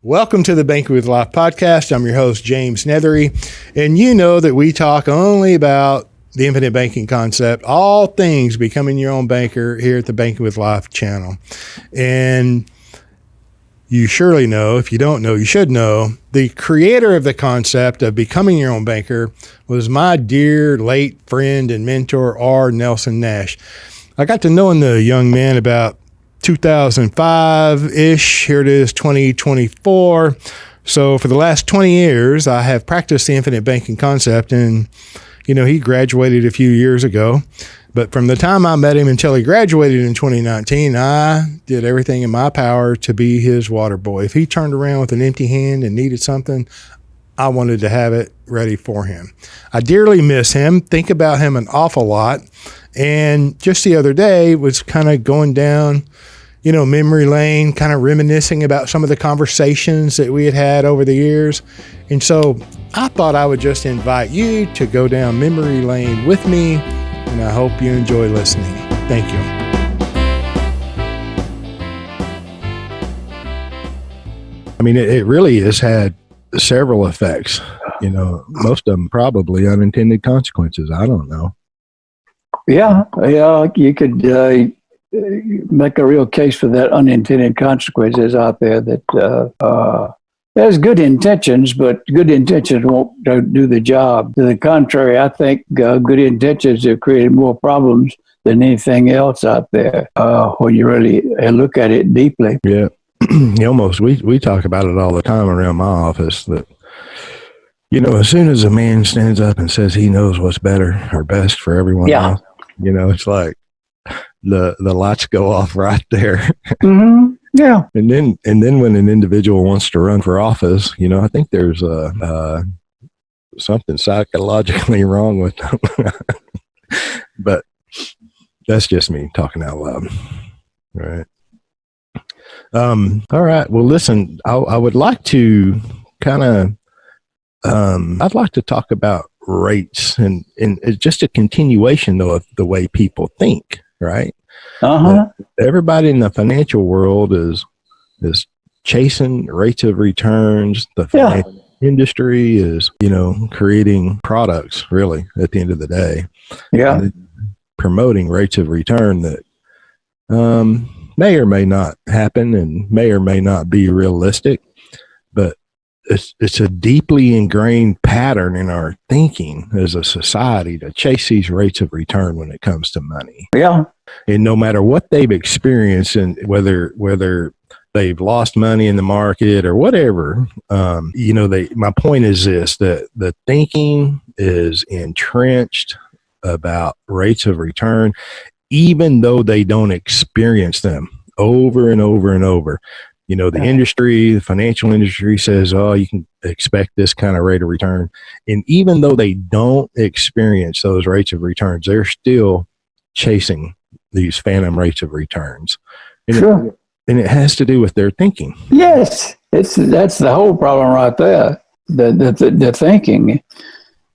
Welcome to the Banking with Life podcast. I'm your host, James Neathery, and you know that we talk only about the infinite banking concept, all things becoming your own banker here at the Banking with Life channel. And you surely know, if you don't know, you should know, the creator of the concept of becoming your own banker was my dear late friend and mentor, Nelson Nash. I got to knowing the young man about 2005-ish. Here it is, 2024. So for the last 20 years, I have practiced the infinite banking concept. And, you know, he graduated a few years ago. But from the time I met him until he graduated in 2019, I did everything in my power to be his water boy. If he turned around with an empty hand and needed something, I wanted to have it ready for him. I dearly miss him, think about him an awful lot. And just the other day was kind of going down, memory lane, kind of reminiscing about some of the conversations that we had had over the years. And so I thought I would just invite you to go down memory lane with me, and I hope you enjoy listening. Thank you. I mean, it really has had several effects, most of them probably unintended consequences. I don't know. Yeah, you could make a real case for that unintended consequences out there that there's good intentions, but good intentions don't do the job. To the contrary, I think good intentions have created more problems than anything else out there when you really look at it deeply. Yeah, we talk about it all the time around my office that, as soon as a man stands up and says he knows what's better or best for everyone else, it's like the lights go off right there. Mm-hmm. Yeah. And then when an individual wants to run for office, I think there's something psychologically wrong with them. But that's just me talking out loud. Right. All right. Well, listen, I would like to I'd like to talk about rates and it's just a continuation though of the way people think, right? Everybody in the financial world is chasing rates of returns. The financial industry is, creating products really at the end of the day. Yeah. Promoting rates of return that may or may not happen and may or may not be realistic, but it's a deeply ingrained pattern in our thinking as a society to chase these rates of return when it comes to money. Yeah. And no matter what they've experienced and whether they've lost money in the market or whatever, my point is this, that the thinking is entrenched about rates of return, even though they don't experience them over and over and over. The financial industry says, you can expect this kind of rate of return. And even though they don't experience those rates of returns, they're still chasing these phantom rates of returns. And, sure. And it has to do with their thinking. Yes, that's the whole problem right there, the thinking.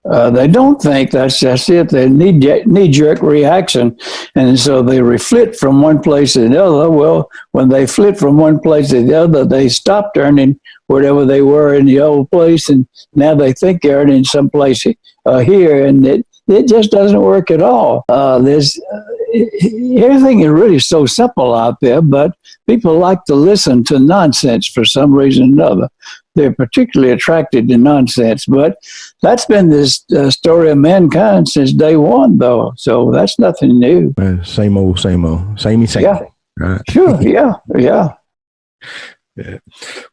They don't think, that's it. They knee-jerk reaction. And so they flit from one place to the other. Well, when they flit from one place to the other, they stopped earning whatever they were in the old place. And now they think they're earning someplace here. And it just doesn't work at all. Everything is really so simple out there, but people like to listen to nonsense for some reason or another. They're particularly attracted to nonsense, but that's been this story of mankind since day one, though. So that's nothing new. Same old, same yeah. thing. Right? Sure. Yeah.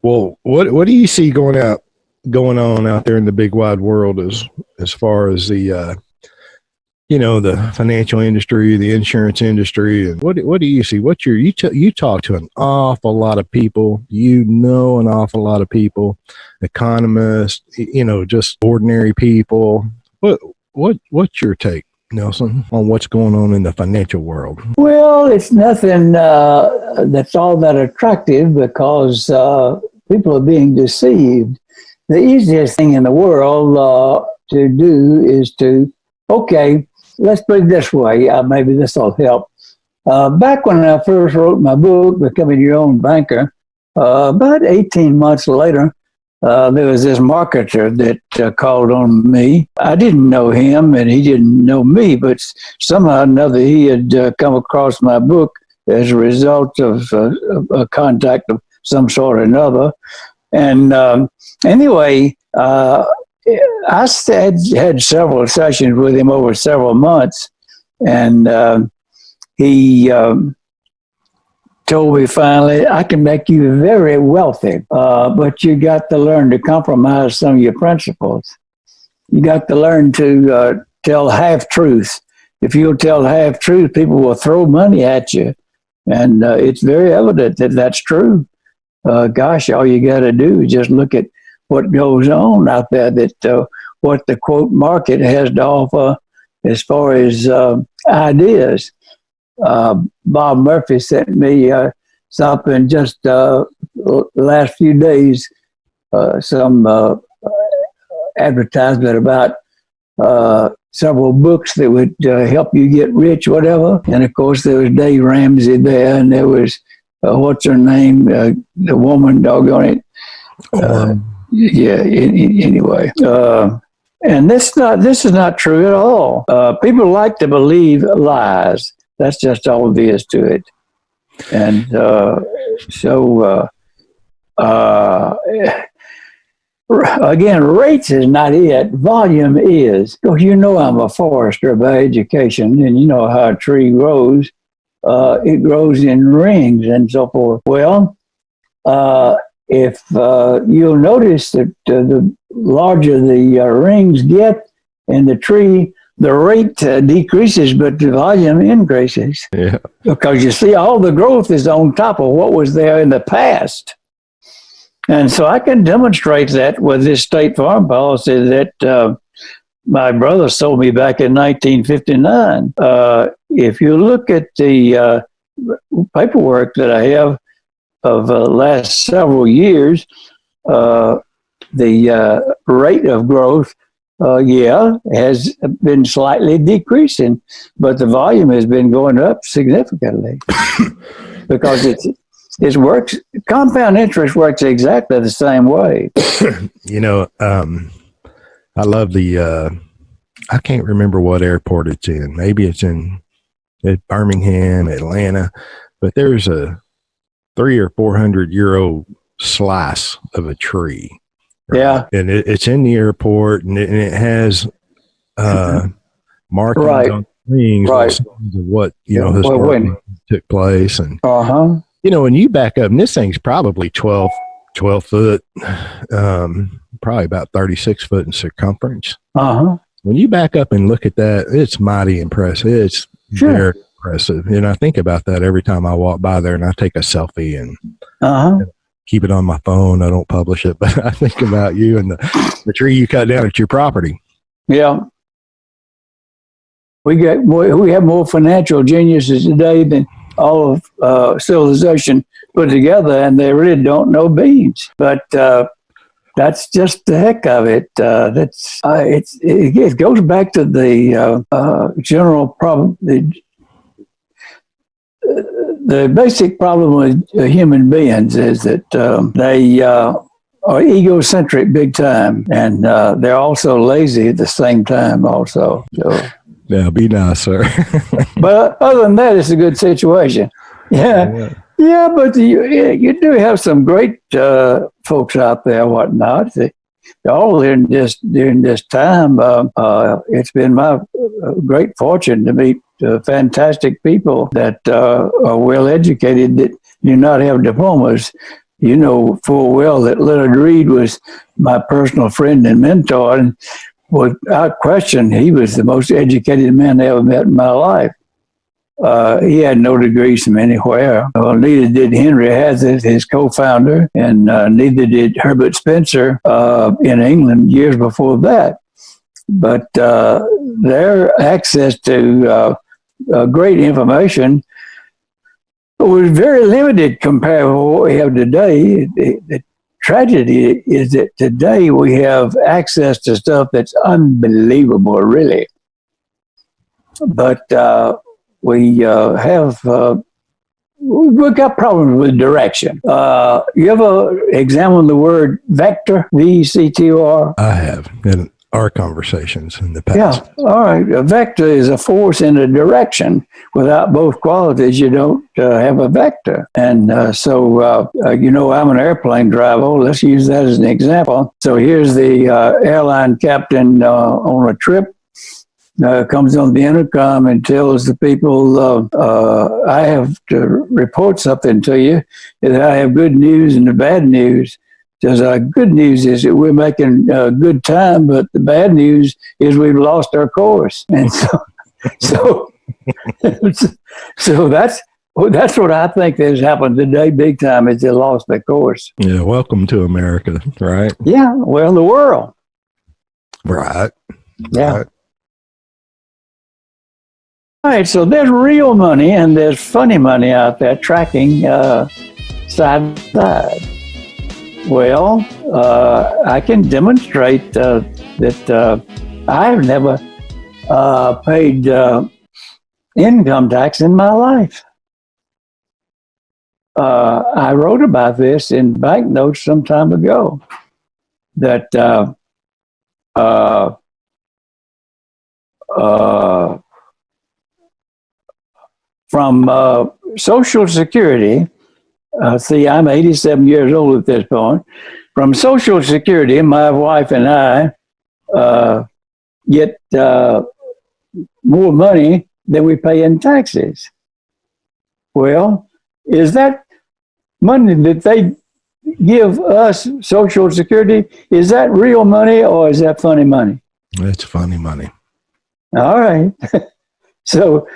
Well, what do you see going on out there in the big wide world as far as the the financial industry, the insurance industry, and what do you see? You talk to an awful lot of people, an awful lot of people, economists, just ordinary people. What's your take, Nelson, on what's going on in the financial world? Well, it's nothing that's all that attractive because people are being deceived. The easiest thing in the world to do is let's put it this way. Maybe this will help. Back when I first wrote my book, Becoming Your Own Banker, About 18 months later, there was this marketer that called on me. I didn't know him and he didn't know me, but somehow or another he had come across my book as a result of a contact of some sort or another. And anyway, I had several sessions with him over several months, and he told me finally, I can make you very wealthy, but you got to learn to compromise some of your principles. You got to learn to tell half truths. If you'll tell half truth, people will throw money at you. And it's very evident that that's true. Gosh, all you got to do is just look at what goes on out there, that what the quote market has to offer as far as ideas. Bob Murphy sent me something just the last few days, some advertisement about several books that would help you get rich, whatever. And of course, there was Dave Ramsey there, and there was what's her name, the woman, doggone it. Yeah. Anyway, and this is not true at all. People like to believe lies. That's just all there is to it. And again, rates is not it. Volume is. Because you know I'm a forester by education, and you know how a tree grows. It grows in rings and so forth. Well, if you'll notice that the larger the rings get in the tree, the rate decreases, but the volume increases. Yeah. Because you see, all the growth is on top of what was there in the past. And so I can demonstrate that with this state farm policy that my brother sold me back in 1959. If you look at the paperwork that I have of the last several years, the rate of growth, has been slightly decreasing, but the volume has been going up significantly because it works. Compound interest works exactly the same way. You know, I love the, I can't remember what airport it's in. Maybe it's in Birmingham, Atlanta, but there's a 300 or 400-year-old slice of a tree. Right? Yeah. And it's in the airport, and it has markings on rings of what, historically took place. And, when you back up, and this thing's probably 12 foot, probably about 36 foot in circumference. When you back up and look at that, it's mighty impressive. It's very impressive. And I think about that every time I walk by there, and I take a selfie and keep it on my phone. I don't publish it, but I think about you and the tree you cut down at your property. Yeah. We have more financial geniuses today than all of civilization put together, and they really don't know beans. But that's just the heck of it. It goes back to the general problem. The basic problem with human beings is that they are egocentric big time, and they're also lazy at the same time also. So, yeah, be nice, sir. But other than that, it's a good situation. Yeah, but you do have some great folks out there, whatnot. All during this time, it's been my great fortune to meet fantastic people that are well educated, that do not have diplomas. You know full well that Leonard Reed was my personal friend and mentor, and without question, he was the most educated man I ever met in my life. He had no degrees from anywhere. Well, neither did Henry Hazlitt, his co-founder, and neither did Herbert Spencer in England years before that. But their access to great information was very limited compared to what we have today. The tragedy is that today we have access to stuff that's unbelievable, really. But we have we've got problems with direction. You ever examine the word vector, VECTOR? I have in our conversations in the past. Yeah, all right. A vector is a force in a direction. Without both qualities, you don't have a vector. And so, I'm an airplane driver. Let's use that as an example. So here's the airline captain on a trip. Comes on the intercom and tells the people, I have to report something to you. And I have good news and the bad news. Says, good news is that we're making good time, but the bad news is we've lost our course. And so that's what I think has happened today big time, is they lost their course. Yeah, welcome to America, right? Yeah, well, the world. Right. Yeah. Right. All right, so there's real money and there's funny money out there tracking side by side. Well, I can demonstrate that I have never paid income tax in my life. I wrote about this in banknotes some time ago, that from Social Security, see, I'm 87 years old at this point. From Social Security, my wife and I get more money than we pay in taxes. Well, is that money that they give us, Social Security, is that real money or is that funny money? It's funny money. All right. So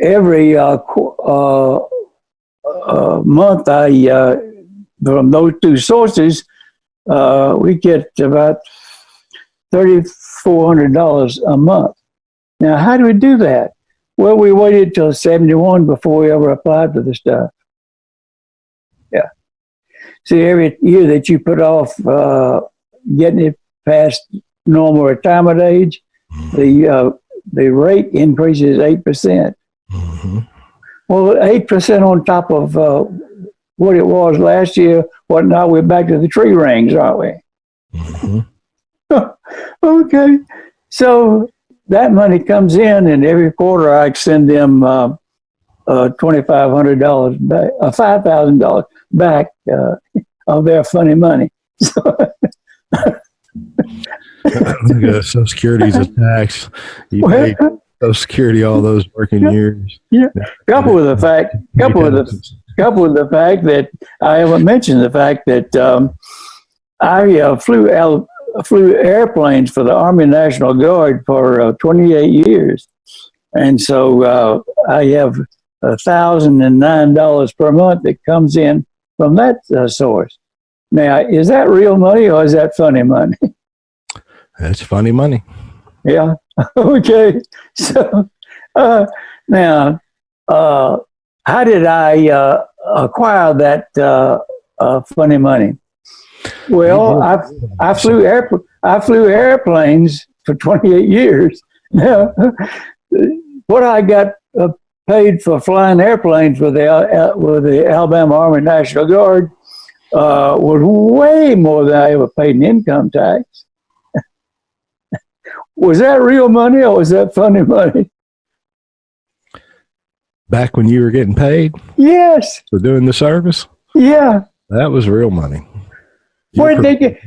every month, from those two sources, we get about $3,400 a month. Now, how do we do that? Well, we waited till 71 before we ever applied for the stuff. Yeah. See, every year that you put off getting it past normal retirement age, the rate increases 8%. Mm-hmm. Well, 8% on top of what it was last year. What now? We're back to the tree rings, aren't we? Mm-hmm. Okay. So that money comes in, and every quarter I send them $2,500 back, $5,000 back of their funny money. Social Security's a tax. You pay Social Security all those working years. Yeah. Coupled with the fact that I haven't mentioned the fact that I flew airplanes for the Army National Guard for 28 years, and so I have $1,009 per month that comes in from that source. Now, is that real money or is that funny money? That's funny money. Yeah. Okay. So now, how did I acquire that funny money? Well, I flew airplanes for 28 years. Now, what I got paid for flying airplanes with the Alabama Army National Guard was way more than I ever paid in income tax. Was that real money or was that funny money? Back when you were getting paid? Yes. For doing the service? Yeah. That was real money. Where did they get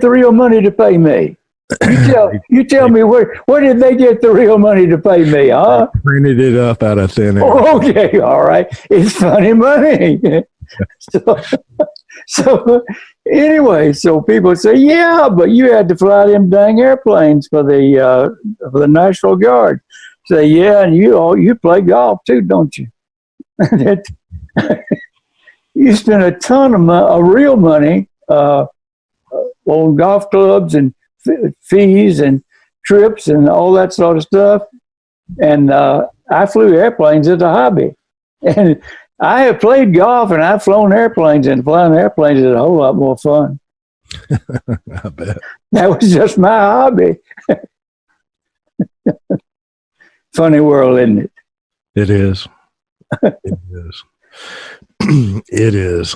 the real money to pay me? You tell me where did they get the real money to pay me? Huh? They printed it up out of thin air. Oh, okay, all right. It's funny money. So anyway, so people say, yeah, but you had to fly them dang airplanes for the National Guard. Say, yeah, and you play golf too, don't you? You spend a ton of real money on golf clubs and fees and trips and all that sort of stuff. And I flew airplanes as a hobby. And I have played golf and I've flown airplanes, and flying airplanes is a whole lot more fun. I bet. That was just my hobby. Funny world, isn't it? It is. It is. It is.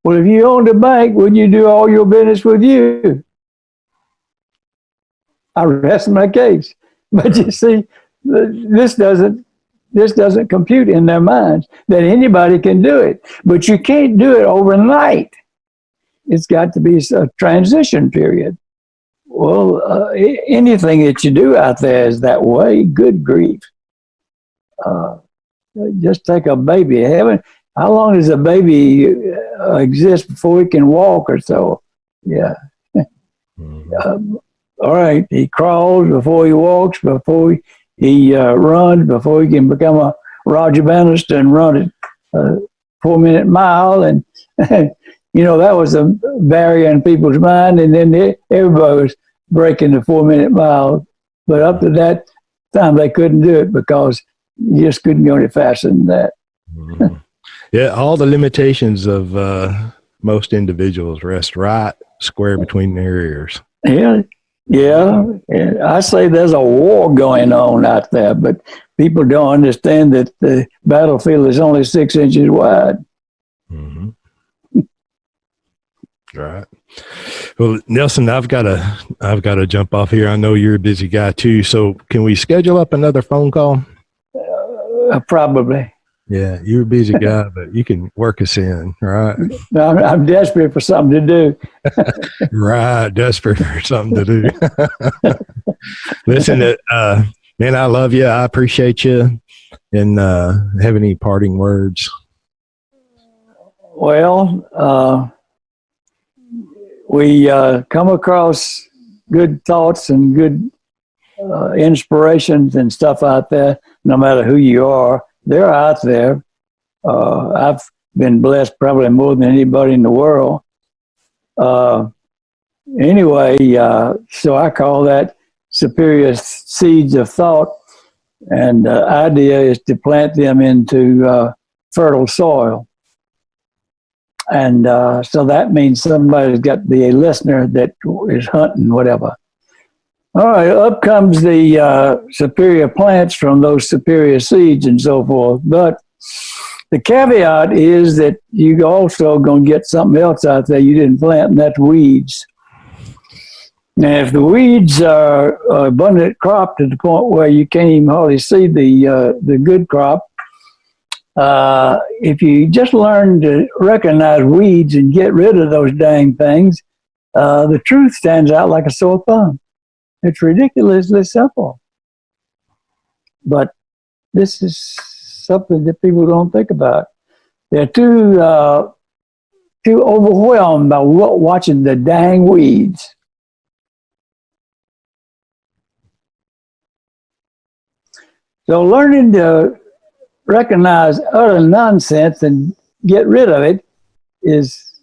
Well, if you owned a bank, wouldn't you do all your business with you? I rest my case. But you see, this doesn't compute in their minds that anybody can do it. But you can't do it overnight. It's got to be a transition period. Well, anything that you do out there is that way. Good grief. Just take a baby. How long does a baby exist before he can walk or so? Yeah. All right. He crawls before he walks, before he runs, before he can become a Roger Bannister and run a 4-minute mile. And, that was a barrier in people's mind. And then everybody was breaking the 4-minute mile. But up to that time, they couldn't do it because you just couldn't go any faster than that. Yeah, all the limitations of most individuals rest right square between their ears. Yeah. I say there's a war going on out there, but people don't understand that the battlefield is only 6 inches wide. Mm-hmm. Right. Well, Nelson, I've got to jump off here. I know you're a busy guy too, so can we schedule up another phone call? Probably. Yeah, you're a busy guy, but you can work us in, right? I'm desperate for something to do. Right, desperate for something to do. Listen, man, I love you. I appreciate you. And have any parting words? Well, we come across good thoughts and good inspirations and stuff out there, no matter who you are. They're out there. I've been blessed probably more than anybody in the world. Anyway, so I call that superior seeds of thought. And the idea is to plant them into fertile soil. And so that means somebody's got to be a listener that is hunting, whatever. All right, up comes the superior plants from those superior seeds and so forth. But the caveat is that you also going to get something else out there you didn't plant, and that's weeds. Now, if the weeds are abundant crop to the point where you can't even hardly see the good crop, if you just learn to recognize weeds and get rid of those dang things, the truth stands out like a sore thumb. It's ridiculously simple. But this is something that people don't think about. They're too overwhelmed by watching the dang weeds. So learning to recognize utter nonsense and get rid of it is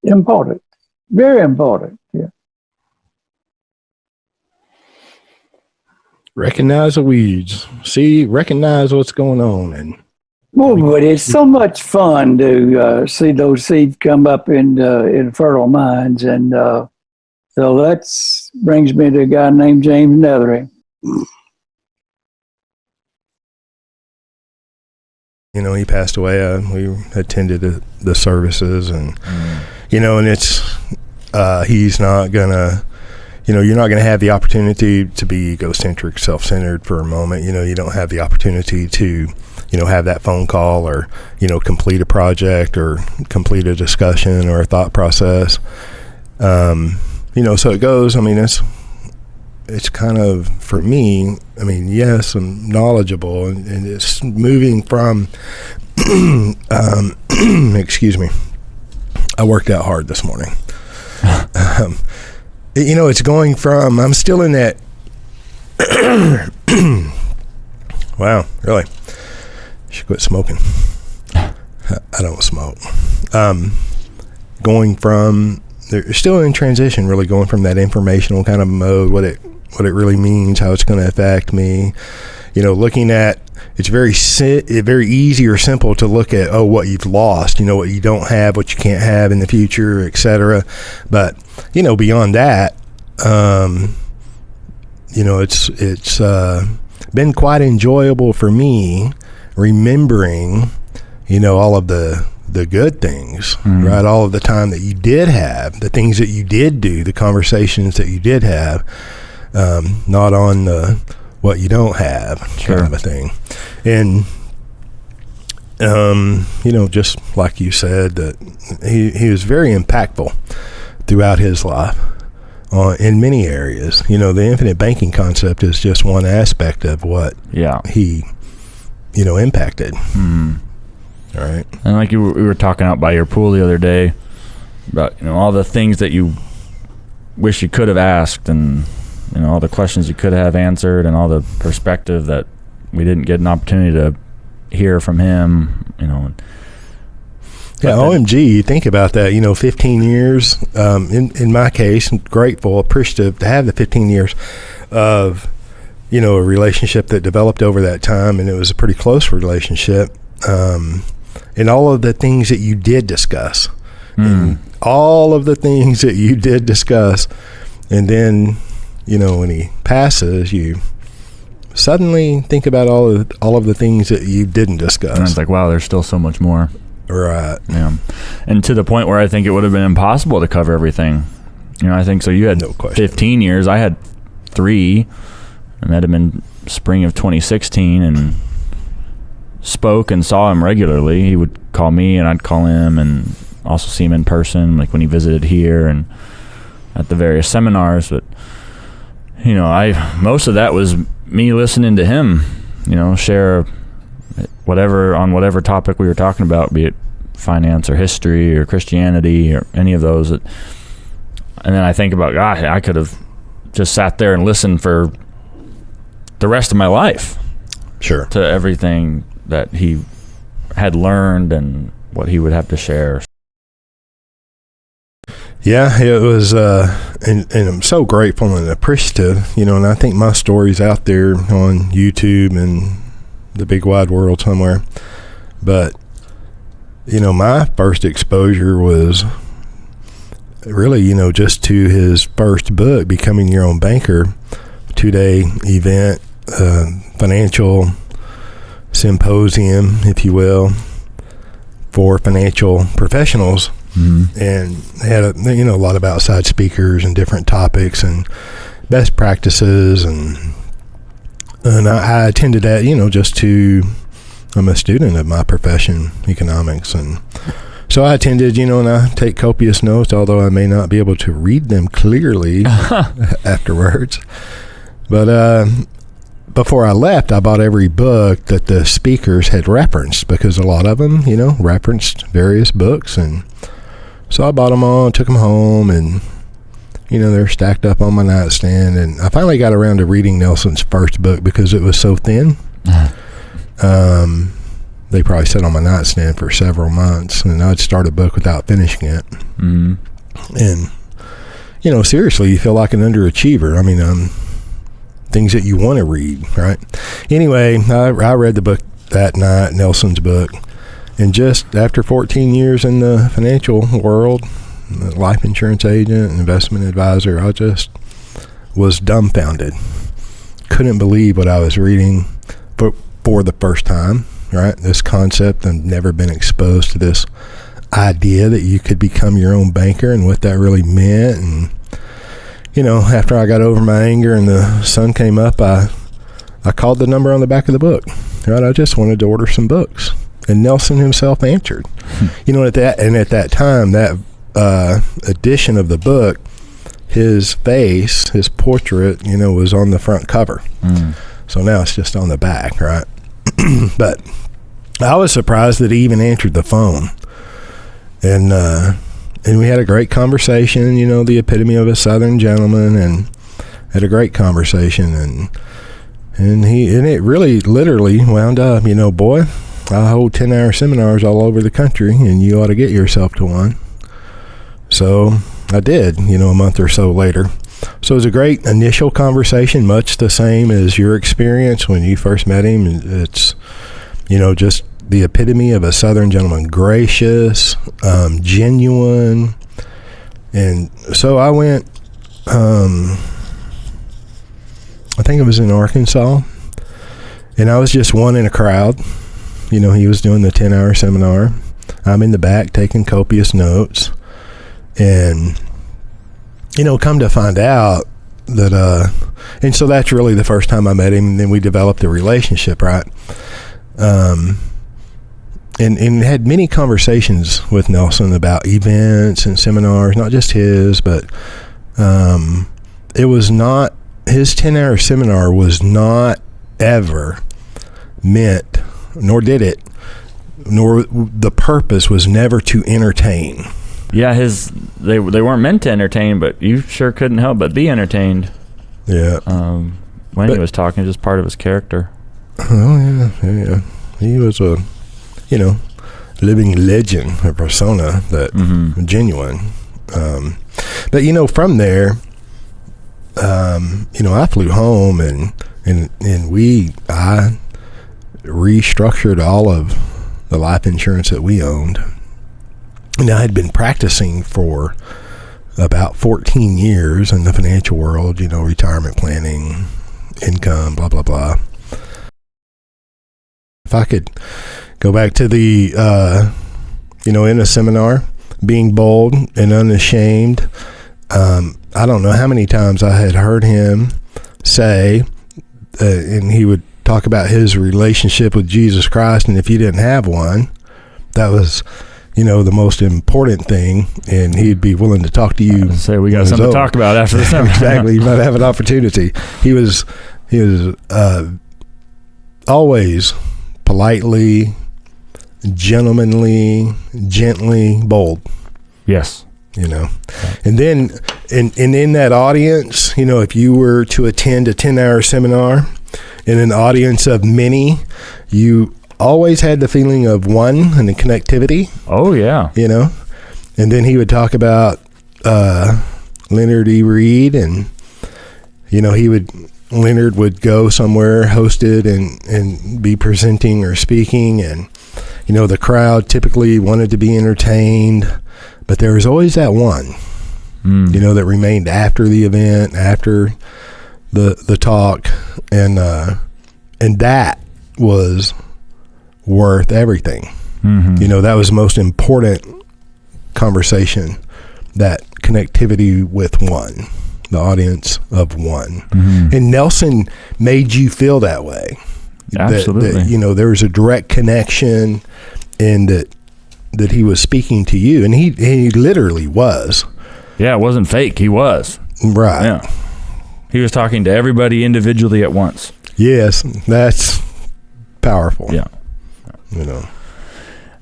important, very important. Yeah. Recognize the weeds. Recognize what's going on. And but it's so much fun to see those seeds come up in fertile minds. And so that brings me to a guy named James Neathery. He passed away. We attended the services, and and it's he's not gonna. You're not going to have the opportunity to be egocentric, self-centered for a moment. You don't have the opportunity to, have that phone call or, complete a project or complete a discussion or a thought process. So it goes. It's kind of, for me, yes, I'm knowledgeable, and it's moving from, excuse me, I worked out hard this morning. It's going from, I'm still in that, wow, really? Should quit smoking. I don't smoke. Going from, they're still in transition, really going from that informational kind of mode, what it really means, how it's going to affect me. Looking at, it's very easy or simple to look at, what you've lost, what you don't have, what you can't have in the future, etc. But, beyond that, it's been quite enjoyable for me remembering, all of the good things, right? All of the time that you did have, the things that you did do, the conversations that you did have, not on the what you don't have kind of a thing. And, just like you said, that he was very impactful throughout his life in many areas. The infinite banking concept is just one aspect of what he, impacted. All right. And like we were talking out by your pool the other day about, all the things that you wish you could have asked, and, all the questions you could have answered, and all the perspective that we didn't get an opportunity to hear from him, Yeah, OMG, you think about that, 15 years, in my case, I'm grateful, appreciative to have the 15 years of, a relationship that developed over that time, and it was a pretty close relationship, and all of the things that you did discuss, and all of the things that you did discuss, and then, when he passes, you suddenly think about all of the things that you didn't discuss. And it's like, wow, there's still so much more. Right. Yeah. And to the point where I think it would have been impossible to cover everything. I think so. You had 15 years. I had 3. I met him in spring of 2016 and spoke and saw him regularly. He would call me and I'd call him, and also see him in person, like when he visited here and at the various seminars. But, most of that was me listening to him, share whatever topic we were talking about, be it finance or history or Christianity or any of those. And then I think about, gosh, I could have just sat there and listened for the rest of my life. Sure. To everything that he had learned and what he would have to share. Yeah, it was, and I'm so grateful and appreciative, and I think my story's out there on YouTube and the big wide world somewhere. But, my first exposure was really, just to his first book, Becoming Your Own Banker, 2-day event, financial symposium, if you will, for financial professionals. And they had a lot of outside speakers and different topics and best practices, and I attended that, I'm a student of my profession, economics, and so I attended, and I take copious notes, although I may not be able to read them clearly afterwards. But before I left, I bought every book that the speakers had referenced, because a lot of them, referenced various books, and so I bought them all and took them home, and, they're stacked up on my nightstand. And I finally got around to reading Nelson's first book because it was so thin. They probably sat on my nightstand for several months, and I'd start a book without finishing it. And, seriously, you feel like an underachiever. I mean, things that you want to read, right? Anyway, I read the book that night, Nelson's book. And just after 14 years in the financial world, life insurance agent, investment advisor, I just was dumbfounded. Couldn't believe what I was reading for the first time, right? This concept, I've never been exposed to this idea that you could become your own banker and what that really meant. And, after I got over my anger and the sun came up, I called the number on the back of the book, right? I just wanted to order some books. And Nelson himself answered. At that time, that edition of the book, his face, his portrait, was on the front cover. So now it's just on the back, right? But I was surprised that he even answered the phone. And we had a great conversation, the epitome of a Southern gentleman, and had a great conversation. And it really literally wound up, boy, I hold 10-hour seminars all over the country, and you ought to get yourself to one. So I did, a month or so later. So it was a great initial conversation, much the same as your experience when you first met him. It's, just the epitome of a Southern gentleman, gracious, genuine. And so I went, I think it was in Arkansas, And I was just one in a crowd. You know, he was doing the 10-hour seminar. I'm in the back taking copious notes. And, you know, come to find out that, and so that's really the first time I met him, and then we developed a relationship, right? And had many conversations with Nelson about events and seminars, not just his, but it was not, his 10-hour seminar was not ever meant, nor did it, nor the purpose was never to entertain. Yeah, they weren't meant to entertain, but you sure couldn't help but be entertained. Yeah. When he was talking, just part of his character. Oh, yeah. He was a, you know, living legend, a persona that genuine. But, you know, from there, you know, I flew home and I restructured all of the life insurance that we owned. And I had been practicing for about 14 years in the financial world, you know, retirement planning, income, blah, blah, blah. If I could go back to the, you know, in a seminar, being bold and unashamed, I don't know how many times I had heard him say, and he would talk about his relationship with Jesus Christ, and if you didn't have one, that was, you know, the most important thing, and he'd be willing to talk to you. So we got something to talk about after the seminar. Exactly. You might have an opportunity. He was always politely, gentlemanly, gently bold. Yes. You know, and then in that audience, you know, if you were to attend a 10-hour seminar in an audience of many, you always had the feeling of one and the connectivity. Oh, yeah. You know, and then he would talk about Leonard E. Reed, and, you know, Leonard would go somewhere hosted and be presenting or speaking, and, you know, the crowd typically wanted to be entertained, but there was always that one, you know, that remained after the event, after the talk, and that was worth everything. You know, that was the most important conversation, that connectivity with one, the audience of one. And Nelson made you feel that way. Absolutely. That, you know, there was a direct connection, and that he was speaking to you, and he literally was. Yeah, it wasn't fake. He was. Right. Yeah. He was talking to everybody individually at once. Yes, that's powerful. Yeah. You know.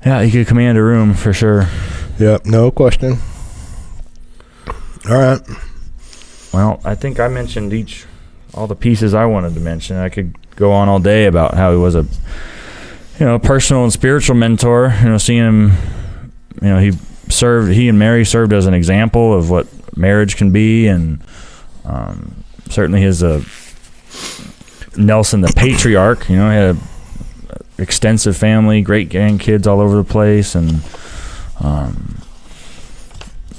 Yeah, he could command a room for sure. Yep, no question. All right. Well, I think I mentioned all the pieces I wanted to mention. I could go on all day about how he was a, you know, personal and spiritual mentor. You know, seeing him, you know, he and Mary served as an example of what marriage can be, and certainly his Nelson, the patriarch, you know, he had an extensive family, great grandkids all over the place, and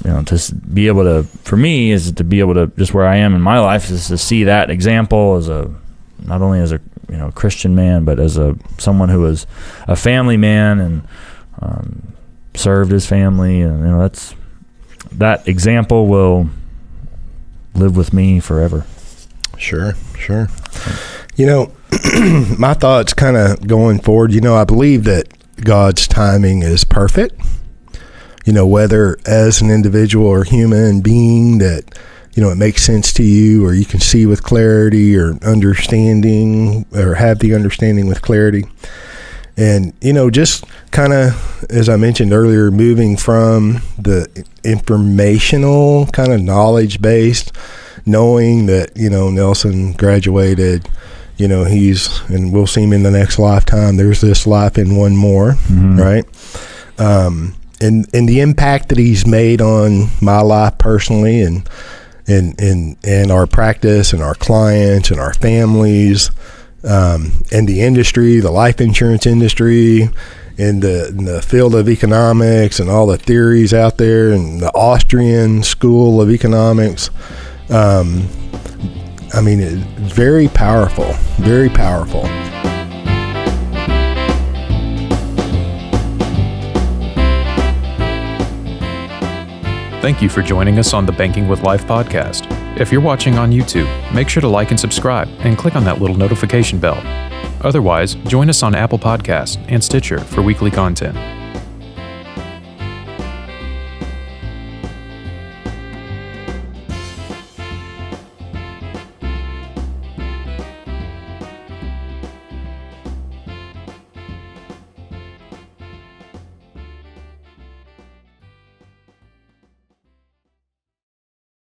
you know, to be able to, for me, is to be able to, just where I am in my life, is to see that example as not only as a, you know, Christian man, but as someone who was a family man and served his family, and, you know, that example will live with me forever. Sure. You know, my thoughts kind of going forward, you know, I believe that God's timing is perfect. You know, whether as an individual or human being that, you know, it makes sense to you, or you can see with clarity, or understanding, or have the understanding with clarity. And, you know, just kind of, as I mentioned earlier, moving from the informational kind of knowledge-based, knowing that, you know, Nelson graduated, you know, and we'll see him in the next lifetime. There's this life and one more, right? And the impact that he's made on my life personally, and our practice, and our clients, and our families, and the industry, the life insurance industry, in the field of economics, and all the theories out there, and the Austrian school of economics. I mean, very powerful, very powerful. Thank you for joining us on the Banking with Life podcast. If you're watching on YouTube, make sure to like and subscribe and click on that little notification bell. Otherwise, join us on Apple Podcasts and Stitcher for weekly content.